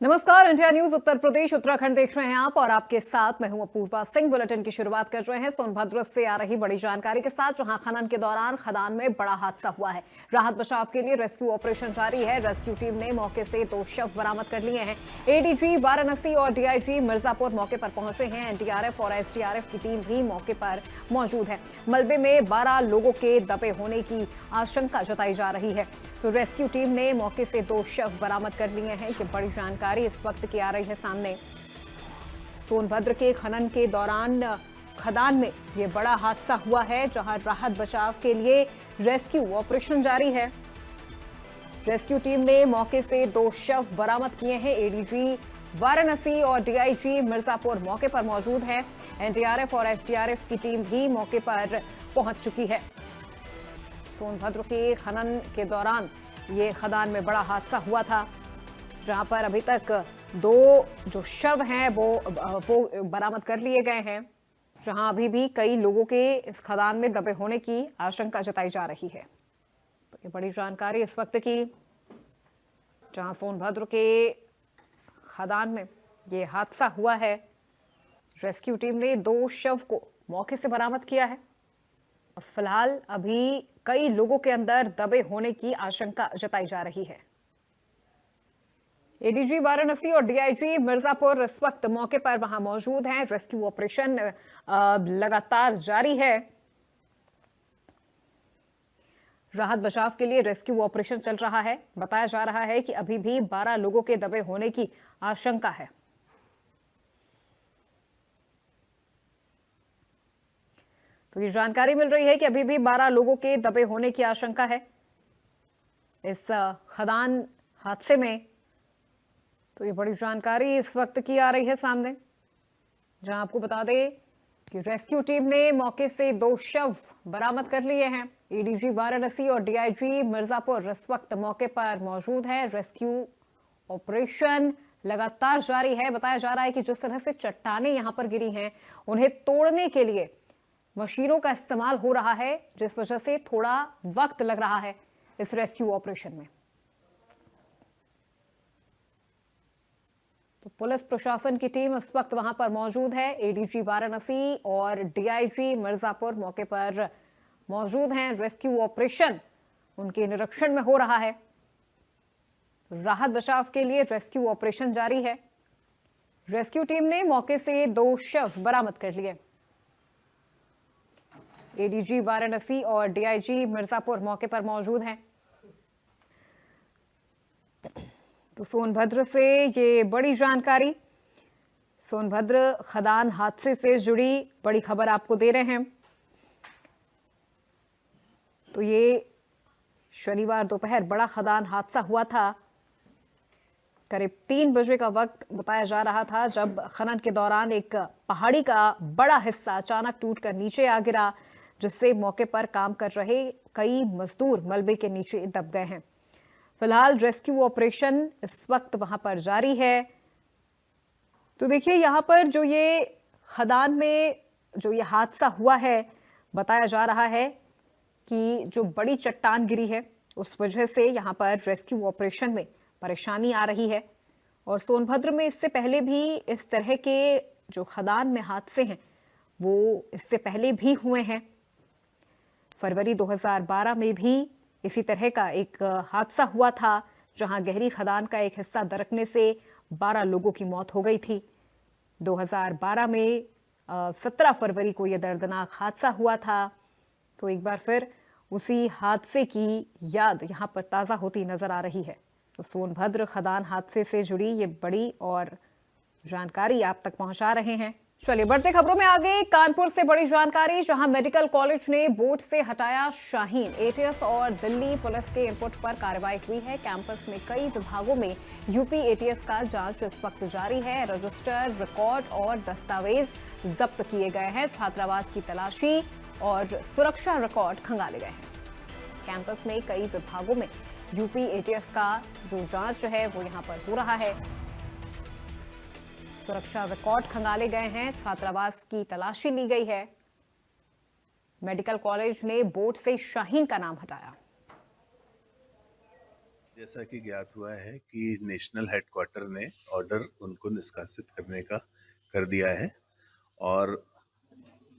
नमस्कार, India news Uttar Pradesh Uttarakhand देख रहे हैं आप और आपके साथ मैं हूं अपूर्वा सिंह। बुलेटिन की शुरुआत कर रहे हैं सोनभद्र से आ रही बड़ी जानकारी के साथ, जहां खनन के दौरान खदान में बड़ा हादसा हुआ है। राहत बचाव के लिए रेस्क्यू ऑपरेशन जारी है। रेस्क्यू टीम ने मौके से 2 शव बरामद कर लिए हैं। एडीजी वाराणसी और डीआईजी मिर्जापुर मौके पर पहुंचे हैं। एनडीआरएफ और एसडीआरएफ की टीम भी मौके पर मौजूद है। मलबे में 12 लोगों के दबे होने की आशंका जताई जा रही है, तो रेस्क्यू टीम ने मौके से 2 शव बरामद कर लिए हैं। ये बड़ी जानकारी इस वक्त की आ रही है सामने। सोनभद्र के खनन के दौरान खदान में ये बड़ा हादसा हुआ है, जहां राहत बचाव के लिए रेस्क्यू ऑपरेशन जारी है। रेस्क्यू टीम ने मौके से 2 शव बरामद किए हैं। एडीजी वाराणसी और डीआईजी मिर्जापुर मौके पर मौजूद है। एनडीआरएफ और एसडीआरएफ की टीम भी मौके पर पहुंच चुकी है। सोनभद्र के खनन के दौरान ये खदान में बड़ा हादसा हुआ था, जहां पर अभी तक 2 जो शव हैं वो बरामद कर लिए गए हैं, जहां अभी भी कई लोगों के इस खदान में दबे होने की आशंका जताई जा रही है। तो ये बड़ी जानकारी इस वक्त की, जहां सोनभद्र के खदान में ये हादसा हुआ है। रेस्क्यू टीम ने 2 शव को मौके से बरामद किया है। फिलहाल अभी कई लोगों के अंदर दबे होने की आशंका जताई जा रही है। एडीजी वाराणसी और डीआईजी मिर्जापुर इस वक्त मौके पर वहां मौजूद हैं। रेस्क्यू ऑपरेशन लगातार जारी है। राहत बचाव के लिए रेस्क्यू ऑपरेशन चल रहा है। बताया जा रहा है कि अभी भी 12 लोगों के दबे होने की आशंका है। तो ये जानकारी मिल रही है कि अभी भी 12 लोगों के दबे होने की आशंका है इस खदान हादसे में। तो ये बड़ी जानकारी इस वक्त की आ रही है सामने, जहां आपको बता दें कि रेस्क्यू टीम ने मौके से 2 शव बरामद कर लिए हैं। एडीजी वाराणसी और डीआईजी मिर्जापुर इस वक्त मौके पर मौजूद है। रेस्क्यू ऑपरेशन लगातार जारी है। बताया जा रहा है कि जिस तरह से चट्टानें यहां पर गिरी हैं, उन्हें तोड़ने के लिए मशीनों का इस्तेमाल हो रहा है, जिस वजह से थोड़ा वक्त लग रहा है इस रेस्क्यू ऑपरेशन में। तो पुलिस प्रशासन की टीम इस वक्त वहां पर मौजूद है। एडीजी वाराणसी और डीआईजी मिर्जापुर मौके पर मौजूद हैं। रेस्क्यू ऑपरेशन उनके निरीक्षण में हो रहा है। राहत बचाव के लिए रेस्क्यू ऑपरेशन जारी है। रेस्क्यू टीम ने मौके से 2 शव बरामद कर लिए। एडीजी वाराणसी और डीआईजी मिर्जापुर मौके पर मौजूद हैं। तो सोनभद्र से ये बड़ी जानकारी, सोनभद्र खदान हादसे से जुड़ी बड़ी खबर आपको दे रहे हैं। तो ये शनिवार दोपहर बड़ा खदान हादसा हुआ था। करीब 3 बजे का वक्त बताया जा रहा था, जब खनन के दौरान एक पहाड़ी का बड़ा हिस्सा अचानक टूटकर नीचे आ गिरा, जिससे मौके पर काम कर रहे कई मजदूर मलबे के नीचे दब गए हैं। फिलहाल रेस्क्यू ऑपरेशन इस वक्त वहां पर जारी है। तो देखिए, यहां पर जो ये खदान में जो ये हादसा हुआ है, बताया जा रहा है कि जो बड़ी चट्टान गिरी है, उस वजह से यहां पर रेस्क्यू ऑपरेशन में परेशानी आ रही है। और सोनभद्र में इससे पहले भी इस तरह के जो खदान में हादसे हैं, वो इससे पहले भी हुए हैं। फरवरी 2012 में भी इसी तरह का एक हादसा हुआ था, जहां गहरी खदान का एक हिस्सा दरकने से 12 लोगों की मौत हो गई थी। 2012 में 17 फरवरी को यह दर्दनाक हादसा हुआ था। तो एक बार फिर उसी हादसे की याद यहां पर ताज़ा होती नजर आ रही है। तो सोनभद्र खदान हादसे से जुड़ी ये बड़ी और जानकारी आप तक पहुंचा रहे हैं। चलिए बढ़ते खबरों में आगे। कानपुर से बड़ी जानकारी, जहां मेडिकल कॉलेज ने बोर्ड से हटाया शाहीन। एटीएस और दिल्ली पुलिस के इनपुट पर कार्रवाई हुई है। कैंपस में कई विभागों में यूपी एटीएस का जांच इस वक्त जारी है। रजिस्टर, रिकॉर्ड और दस्तावेज जब्त किए गए हैं। छात्रावास की तलाशी और सुरक्षा रिकॉर्ड खंगाले गए हैं। कैंपस में कई विभागों में यूपी एटीएस का जो जांच है वो यहां पर हो रहा है। सुरक्षा रिकॉर्ड खंगाले गए हैं। छात्रावास की तलाशी ली गई है। मेडिकल कॉलेज ने बोर्ड से शाहीन का नाम हटाया। जैसा कि ज्ञात हुआ है कि नेशनल हेडक्वार्टर ने उनको निष्कासित करने का कर दिया है। और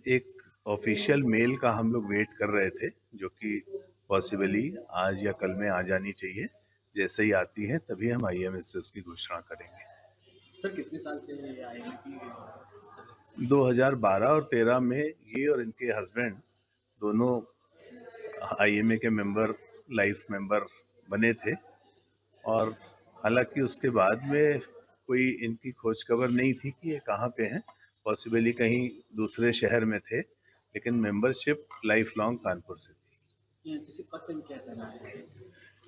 एक ऑफिशियल मेल का हम लोग वेट कर रहे थे, जो कि पॉसिबली आज या कल में आ जानी चाहिए। जैसे ही आती है तभी हम आईएमए से उसकी घोषणा करेंगे। सर कितने साल से ये आईएमए की 2012 और 13 में ये और इनके हस्बैंड दोनों आईएमए के मेंबर, लाइफ मेंबर बने थे। और हालांकि उसके बाद में कोई इनकी खोज खबर नहीं थी कि ये कहाँ पे हैं। पॉसिबली कहीं दूसरे शहर में थे, लेकिन मेंबरशिप लाइफ लॉन्ग कानपुर से थी। किसी पद पे क्या करना है?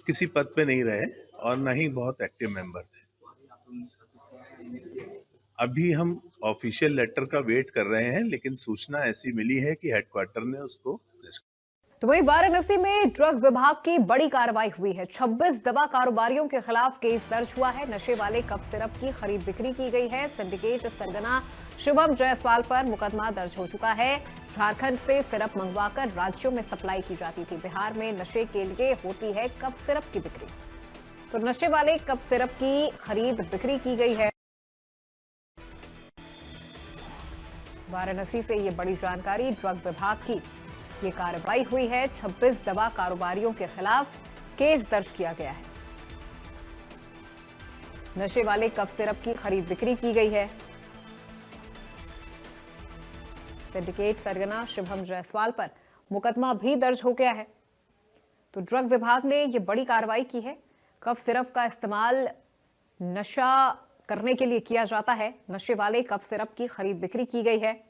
किसी पद पे नहीं रहे और न ही बहुत एक्टिव मेंबर थे। अभी हम ऑफिशियल लेटर का वेट कर रहे हैं, लेकिन सूचना ऐसी मिली है कि हेडक्वार्टर ने उसको। तो वहीं वाराणसी में ड्रग विभाग की बड़ी कार्रवाई हुई है। 26 दवा कारोबारियों के खिलाफ केस दर्ज हुआ है। नशे वाले कफ सिरप की खरीद बिक्री की गई है। सिंडिकेट सरगना शुभम जायसवाल पर मुकदमा दर्ज हो चुका है। झारखंड से सिरप मंगवाकर राज्यों में सप्लाई की जाती थी। बिहार में नशे के लिए होती है कफ सिरप की बिक्री। तो नशे वाले कफ सिरप की खरीद बिक्री की गई है। वाराणसी से ये बड़ी जानकारी। ड्रग विभाग की ये कार्रवाई हुई है। 26 दवा कारोबारियों के खिलाफ केस दर्ज किया गया है। नशे वाले कफ सिरप की खरीद बिक्री की गई है। सिंडिकेट सरगना शुभम जायसवाल पर मुकदमा भी दर्ज हो गया है। तो ड्रग विभाग ने ये बड़ी कार्रवाई की है। कफ सिरप का इस्तेमाल नशा करने के लिए किया जाता है। नशे वाले कफ सिरप की खरीद बिक्री की गई है।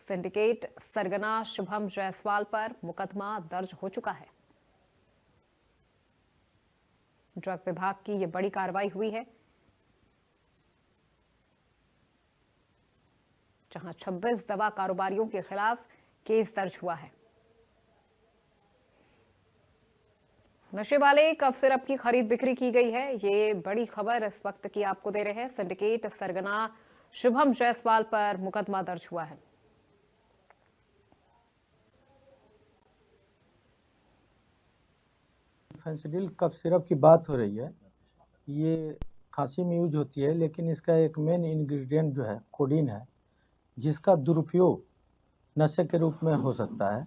सिंडिकेट सरगना शुभम जायसवाल पर मुकदमा दर्ज हो चुका है। ड्रग विभाग की यह बड़ी कार्रवाई हुई है, जहां 26 दवा कारोबारियों के खिलाफ केस दर्ज हुआ है। नशे वाले कफ सिरप की खरीद बिक्री की गई है। ये बड़ी खबर इस वक्त की आपको दे रहे हैं। सिंडिकेट सरगना शुभम जायसवाल पर मुकदमा दर्ज हुआ है। फेंसिडिल कफ सिरप की बात हो रही है। ये खांसी में यूज होती है, लेकिन इसका एक मेन इंग्रेडिएंट जो है कोडीन है, जिसका दुरुपयोग नशे के रूप में हो सकता है।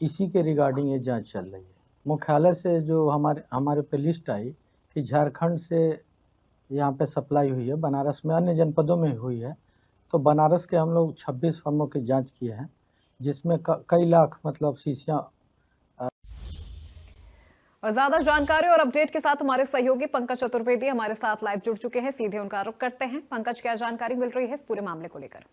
इसी के रिगार्डिंग ये जांच चल रही है। मुख्यालय से जो हमारे पे लिस्ट आई कि झारखंड से यहाँ पे सप्लाई हुई है, बनारस में अन्य जनपदों में हुई है। तो बनारस के हम लोग 26 फर्मों की जांच किए हैं, जिसमें कई लाख मतलब शीशियाँ। और ज्यादा जानकारी और अपडेट के साथ हमारे सहयोगी पंकज चतुर्वेदी हमारे साथ लाइव जुड़ चुके हैं। सीधे उनका रुख करते हैं। पंकज, क्या जानकारी मिल रही है इस पूरे मामले को लेकर?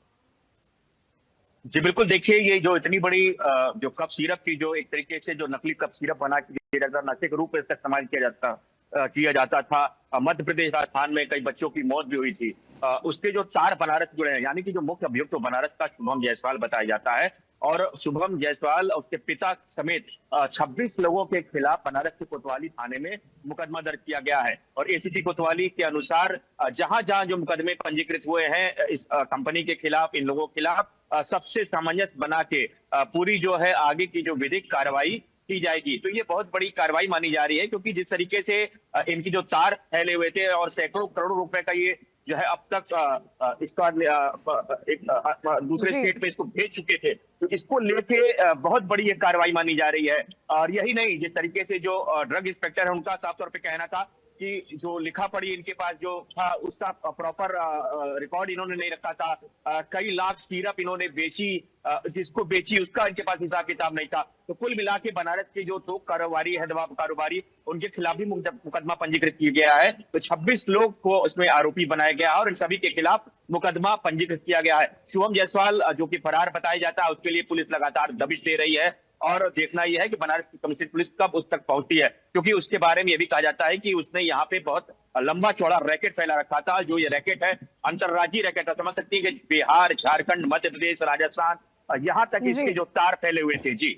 जी बिल्कुल, देखिए ये जो इतनी बड़ी जो कफ सिरप की जो एक तरीके से जो नकली कफ सिरप बना के नशे के रूप में इसका इस्तेमाल किया जाता था। मध्य प्रदेश, राजस्थान में कई बच्चों की मौत भी हुई थी। उसके जो 4 बनारस जुड़े हैं, यानी कि जो मुख्य अभियुक्त तो बनारस का शुभम जायसवाल बताया जाता है। और शुभम जायसवाल और उसके पिता समेत 26 लोगों के खिलाफ बनारस के कोतवाली थाने में मुकदमा दर्ज किया गया है। और एसीपी कोतवाली के अनुसार जहां जहां जो मुकदमे पंजीकृत हुए हैं इस कंपनी के खिलाफ, इन लोगों के खिलाफ सबसे सामंजस्य बना के पूरी जो है आगे की जो विधिक कार्रवाई की जाएगी। तो ये बहुत बड़ी कार्रवाई मानी जा रही है, क्योंकि जिस तरीके से इनकी जो तार फैले हुए थे और सैकड़ों करोड़ों रुपए का ये जो है अब तक इसका एक दूसरे स्टेट में इसको भेज चुके थे, तो इसको लेके बहुत बड़ी एक कार्रवाई मानी जा रही है। और यही नहीं, जिस तरीके से जो ड्रग इंस्पेक्टर है उनका साफ तौर पे कहना था कि जो लिखा पढ़ी इनके पास जो था उसका प्रॉपर रिकॉर्ड इन्होंने नहीं रखा था। कई लाख सिरप इन्होंने बेची, जिसको बेची उसका इनके पास हिसाब किताब नहीं था। तो कुल मिला के बनारस के जो 2 कारोबारी है, दवा कारोबारी, उनके खिलाफ भी मुकदमा पंजीकृत किया गया है। तो 26 लोग को उसमें आरोपी बनाया गया है और इन सभी के खिलाफ मुकदमा पंजीकृत किया गया है। शुभम जायसवाल जो कि फरार बताया जाता है, उसके लिए पुलिस लगातार दबिश दे रही है। और देखना यह है कि बनारस की कमिश्नरेट पुलिस कब उस तक पहुंचती है, क्योंकि उसके बारे में यह भी कहा जाता है कि उसने यहाँ पे बहुत लंबा चौड़ा रैकेट फैला रखा था। जो ये रैकेट है अंतर्राज्यीय रैकेट है, समझ सकती है कि बिहार, झारखंड, मध्य प्रदेश, राजस्थान, यहाँ तक इसके जो तार फैले हुए थे। जी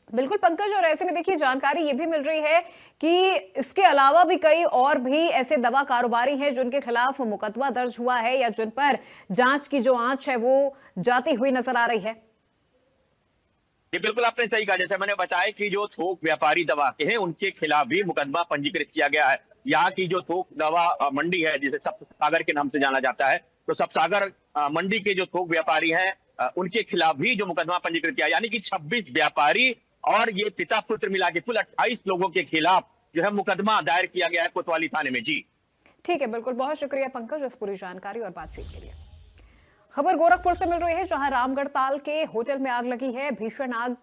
बिल्कुल पंकज, और ऐसे में देखिए जानकारी ये भी मिल रही है कि इसके अलावा भी कई और भी ऐसे दवा कारोबारी हैं जिनके खिलाफ मुकदमा दर्ज हुआ है या जिन पर जांच की जो आंच है वो जाती हुई नजर आ रही है। ये बिल्कुल आपने सही कहा। जैसे मैंने बताया कि जो थोक व्यापारी दवा के हैं उनके खिलाफ भी मुकदमा पंजीकृत किया गया है। यहाँ की जो थोक दवा मंडी है, जिसे सप्तसागर के नाम से जाना जाता है, तो सप्तसागर मंडी के जो थोक व्यापारी हैं, उनके खिलाफ भी जो मुकदमा पंजीकृत किया, यानी कि 26 व्यापारी और ये पिता पुत्र मिला के कुल 28 लोगों के खिलाफ जो है मुकदमा दायर किया गया है कोतवाली थाने में। जी ठीक है, बिल्कुल, बहुत शुक्रिया पंकज इस पूरी जानकारी और बातचीत के लिए। खबर गोरखपुर से मिल रही है, जहां रामगढ़ ताल के होटल में आग लगी है। भीषण आग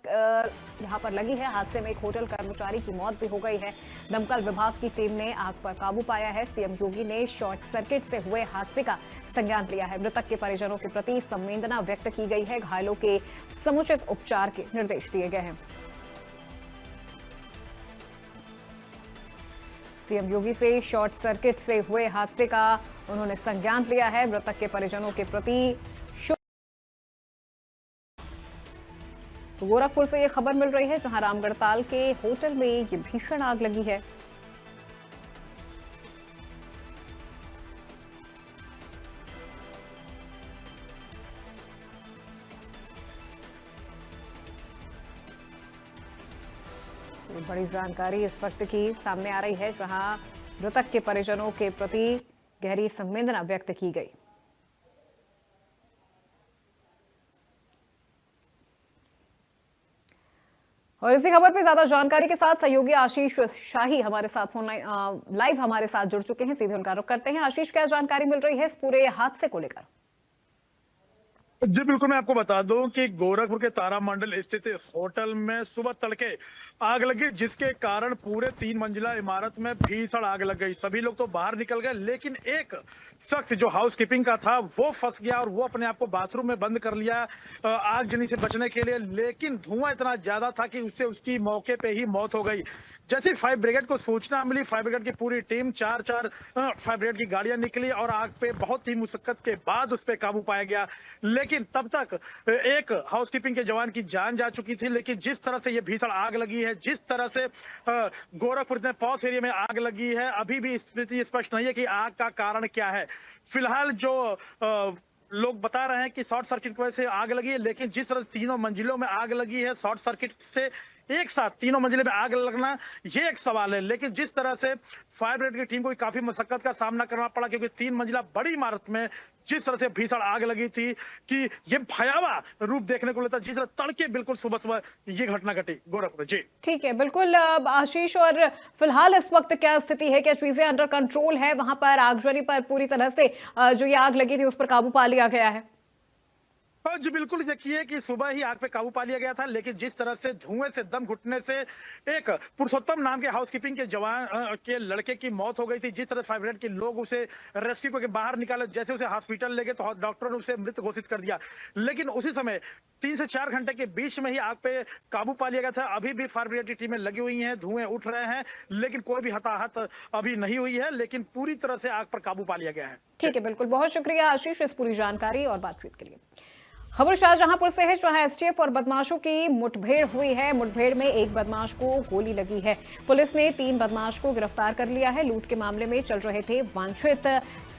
यहां पर लगी है। हादसे में एक होटल कर्मचारी की मौत भी हो गई है। दमकल विभाग की टीम ने आग पर काबू पाया है। सीएम योगी ने शॉर्ट सर्किट से हुए हादसे का संज्ञान लिया है। मृतक के परिजनों के प्रति संवेदना व्यक्त की गई है। घायलों के समुचित उपचार के निर्देश दिए गए हैं। सीएम योगी से शॉर्ट सर्किट से हुए हादसे का उन्होंने संज्ञान लिया है। मृतक के परिजनों के प्रति तो गोरखपुर से ये खबर मिल रही है, जहां रामगढ़ ताल के होटल में ये भीषण आग लगी है। बड़ी जानकारी इस वक्त की सामने आ रही है, जहां मृतक के परिजनों के प्रति गहरी संवेदना व्यक्त की गई। और इसी खबर पे ज्यादा जानकारी के साथ सहयोगी आशीष शाही हमारे साथ फोन लाइव हमारे साथ जुड़ चुके हैं। सीधे उनका रुख करते हैं। आशीष, क्या जानकारी मिल रही है इस पूरे हादसे को लेकर? जी बिल्कुल, मैं आपको बता दूं कि गोरखपुर के तारामंडल स्थित होटल में सुबह तड़के आग लगी, जिसके कारण पूरे 3 मंजिला इमारत में भीषण आग लग गई। सभी लोग तो बाहर निकल गए, लेकिन एक शख्स जो हाउसकीपिंग का था वो फंस गया और वो अपने आप को बाथरूम में बंद कर लिया आगजनी से बचने के लिए। लेकिन धुआं इतना ज्यादा था कि उससे उसकी मौके पे ही मौत हो गई। जैसे फायर ब्रिगेड को सूचना मिली, फायर ब्रिगेड की पूरी टीम 4 फायर ब्रिगेड की गाड़ियां निकली और आग पे बहुत ही मुशक्कत के बाद उस पे काबू पाया गया। लेकिन तब तक एक हाउसकीपिंग के जवान की जान जा चुकी थी। लेकिन जिस तरह से ये भीषण आग लगी है, जिस तरह से गोरखपुर में पॉस एरिया में आग लगी है, अभी भी स्थिति स्पष्ट नहीं है कि आग का कारण क्या है। फिलहाल जो लोग बता रहे हैं कि शॉर्ट सर्किट की वजह से आग लगी है, लेकिन जिस तरह 3 मंजिलों में आग लगी है, शॉर्ट सर्किट से एक साथ 3 मंजिले में आग लगना ये एक सवाल है। लेकिन जिस तरह से फायर ब्रिगेड की टीम को काफी मशक्कत का सामना करना पड़ा, क्योंकि 3 मंजिला बड़ी इमारत में जिस तरह से भीषण आग लगी थी कि ये भयावह रूप देखने को मिलता, जिस तरह तड़के बिल्कुल सुबह सुबह ये घटना घटी गोरखपुर। जी ठीक है, बिल्कुल आशीष, और फिलहाल इस वक्त क्या स्थिति है? क्या चीजें अंडर कंट्रोल है वहां पर? आगजनी पर पूरी तरह से जो ये आग लगी थी उस पर काबू पा लिया गया है? जी बिल्कुल, देखिए कि सुबह ही आग पे काबू पा लिया गया था। लेकिन जिस तरह से धुएं से दम घुटने से एक पुरुषोत्तम नाम के हाउसकीपिंग के जवान के लड़के की मौत हो गई थी, जिस तरह फायर ब्रिगेड के लोग उसे रेस्क्यू करके बाहर निकाले, जैसे उसे हॉस्पिटल ले गए तो डॉक्टरों ने उसे मृत घोषित कर दिया। लेकिन उसी समय 3 से 4 घंटे के बीच में ही आग पे काबू पा लिया गया था। अभी भी फायर ब्रिगेड की टीमें लगी हुई हैं, धुएं उठ रहे हैं, लेकिन कोई भी हताहत अभी नहीं हुई है। लेकिन पूरी तरह से आग पर काबू पा लिया गया है। ठीक है, बिल्कुल, बहुत शुक्रिया आशीष इस पूरी जानकारी और बातचीत के लिए। खबर शाहजहांपुर से है, जहां एसटीएफ और बदमाशों की मुठभेड़ हुई है। मुठभेड़ में एक बदमाश को गोली लगी है। पुलिस ने 3 बदमाश को गिरफ्तार कर लिया है। लूट के मामले में चल रहे थे वांछित।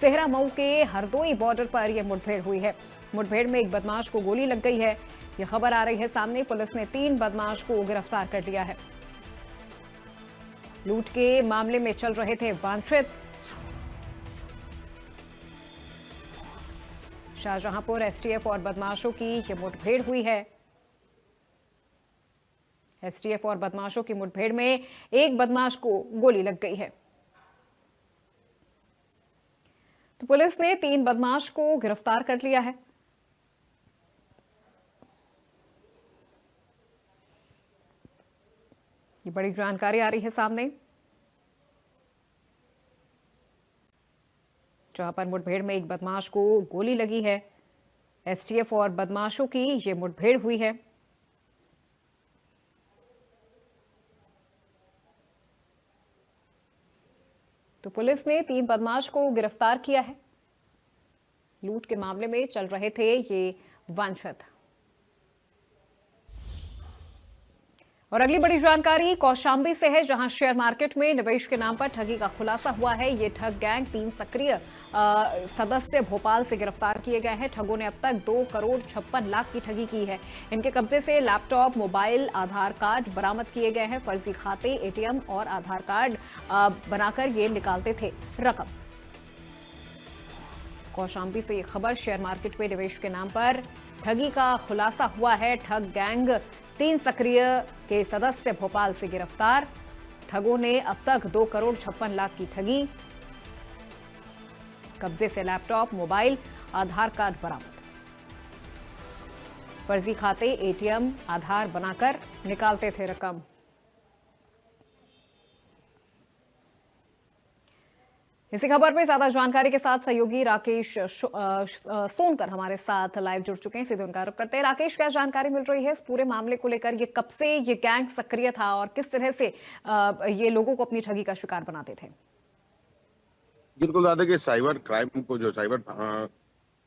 सेहरा मऊ के हरदोई बॉर्डर पर यह मुठभेड़ हुई है। मुठभेड़ में एक बदमाश को गोली लग गई है। यह खबर आ रही है सामने। पुलिस ने 3 बदमाश को गिरफ्तार कर लिया है। लूट के मामले में चल रहे थे वांछित। शाहजहांपुर एसटीएफ और बदमाशों की ये मुठभेड़ हुई है। एसटीएफ और बदमाशों की मुठभेड़ में एक बदमाश को गोली लग गई है। तो पुलिस ने 3 बदमाश को गिरफ्तार कर लिया है। ये बड़ी जानकारी आ रही है सामने, जहां पर मुठभेड़ में एक बदमाश को गोली लगी है। एसटीएफ और बदमाशों की ये मुठभेड़ हुई है। तो पुलिस ने 3 बदमाश को गिरफ्तार किया है। लूट के मामले में चल रहे थे ये वांछित। और अगली बड़ी जानकारी कौशाम्बी से है, जहां शेयर मार्केट में निवेश के नाम पर ठगी का खुलासा हुआ है। ये ठग गैंग 3 सक्रिय सदस्य भोपाल से गिरफ्तार किए गए हैं। ठगों ने अब तक 2 करोड़ 56 लाख की ठगी की है। इनके कब्जे से लैपटॉप, मोबाइल, आधार कार्ड बरामद किए गए हैं। फर्जी खाते, एटीएम और आधार कार्ड बनाकर ये निकालते थे रकम। कौशाम्बी से ये खबर, शेयर मार्केट में निवेश के नाम पर ठगी का खुलासा हुआ है। ठग गैंग 3 सक्रिय के सदस्य भोपाल से गिरफ्तार। ठगों ने अब तक 2 करोड़ 56 लाख की ठगी। कब्जे से लैपटॉप, मोबाइल, आधार कार्ड बरामद। फर्जी खाते, एटीएम, आधार बनाकर निकालते थे रकम। इसी खबर में ज्यादा जानकारी के साथ सहयोगी राकेश सोनकर हमारे साथ लाइव जुड़ चुके हैं। सीधे उनका रुख करते हैं। राकेश, क्या जानकारी मिल रही है इस पूरे मामले को लेकर? ये कब से ये गैंग सक्रिय था और किस तरह से ये लोगों को अपनी ठगी का शिकार बनाते थे? बिल्कुल दादा कि साइबर क्राइम को जो साइबर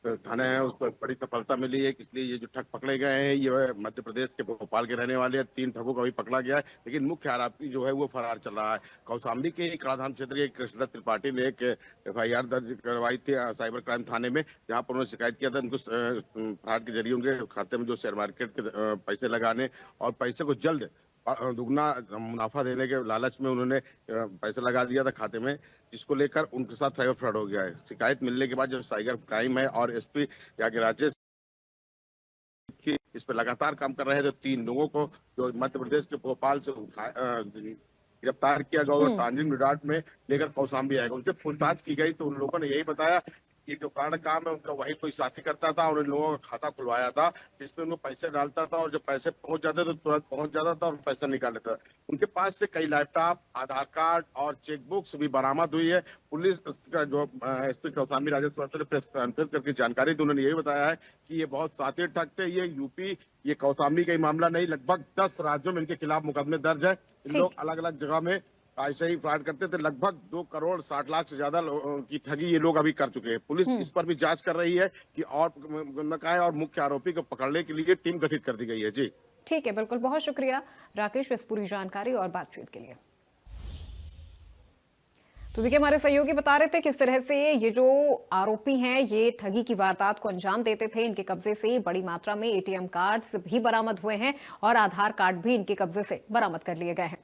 थाना है उस पर बड़ी सफलता मिली है। इसलिए ये जो ठग पकड़े गए हैं ये मध्य प्रदेश के भोपाल के रहने वाले 3 ठगों को भी पकड़ा गया है, लेकिन मुख्य आरोपी जो है वो फरार चल रहा है। कौशाम्बी के कड़ाधाम क्षेत्र के कृष्णदत्त त्रिपाठी ने एक FIR दर्ज करवाई थी साइबर क्राइम थाने में, जहां पर उन्होंने शिकायत किया था उनको फ्रॉड के जरिए उनके खाते में जो शेयर मार्केट के पैसे लगाने और पैसे को जल्द दुगना मुनाफा देने के लालच में उन्होंने पैसा लगा दिया था खाते में, जिसको लेकर उनके साथ साइबर फ्रॉड हो गया है। शिकायत मिलने के बाद जो साइबर क्राइम है और SP राजेश की इस पर लगातार काम कर रहे थे। 3 लोगों को जो मध्य प्रदेश के भोपाल से गिरफ्तार किया गया और ट्रांजिट रिजॉर्ट में लेकर कौशाम्बी आएगा। उनसे पूछताछ की गई तो उन लोगों ने यही बताया कि जो कारण काम है उनका वही कोई साथी करता था और उन लोगों का खाता खुलवाया था, जिसमें उनको पैसे डालता था और जब पैसे पहुंच जाते तो तुरंत पहुंच जाता था और पैसा निकाल लेता था। उनके पास से कई लैपटॉप, आधार कार्ड और चेकबुक्स भी बरामद हुई है। पुलिस का जो SP कौशाम्बी राजेश ने प्रेस कॉन्फ्रेंस करके जानकारी दी, उन्होंने यही बताया है कि ये बहुत साथी ठग थे। ये यूपी, ये कौशाम्बी का ही मामला नहीं, लगभग 10 राज्यों में इनके खिलाफ मुकदमे दर्ज है। इन लोग अलग अलग जगह में ऐसे ही फ्रॉड करते थे। लगभग 2 करोड़ 60 लाख से ज्यादा की ठगी ये लोग अभी कर चुके हैं। पुलिस इस पर भी जांच कर रही है कि और नकाए और मुख्य आरोपी को पकड़ने के लिए टीम गठित कर दी गई है। जी ठीक है, बिल्कुल, बहुत शुक्रिया राकेश इस पूरी जानकारी और बातचीत के लिए। तो देखिए, हमारे सहयोगी बता रहे थे किस तरह से ये जो आरोपी हैं ये ठगी की वारदात को अंजाम देते थे। इनके कब्जे से बड़ी मात्रा में ATM कार्ड्स भी बरामद हुए हैं और आधार कार्ड भी इनके कब्जे से बरामद कर लिए गए हैं।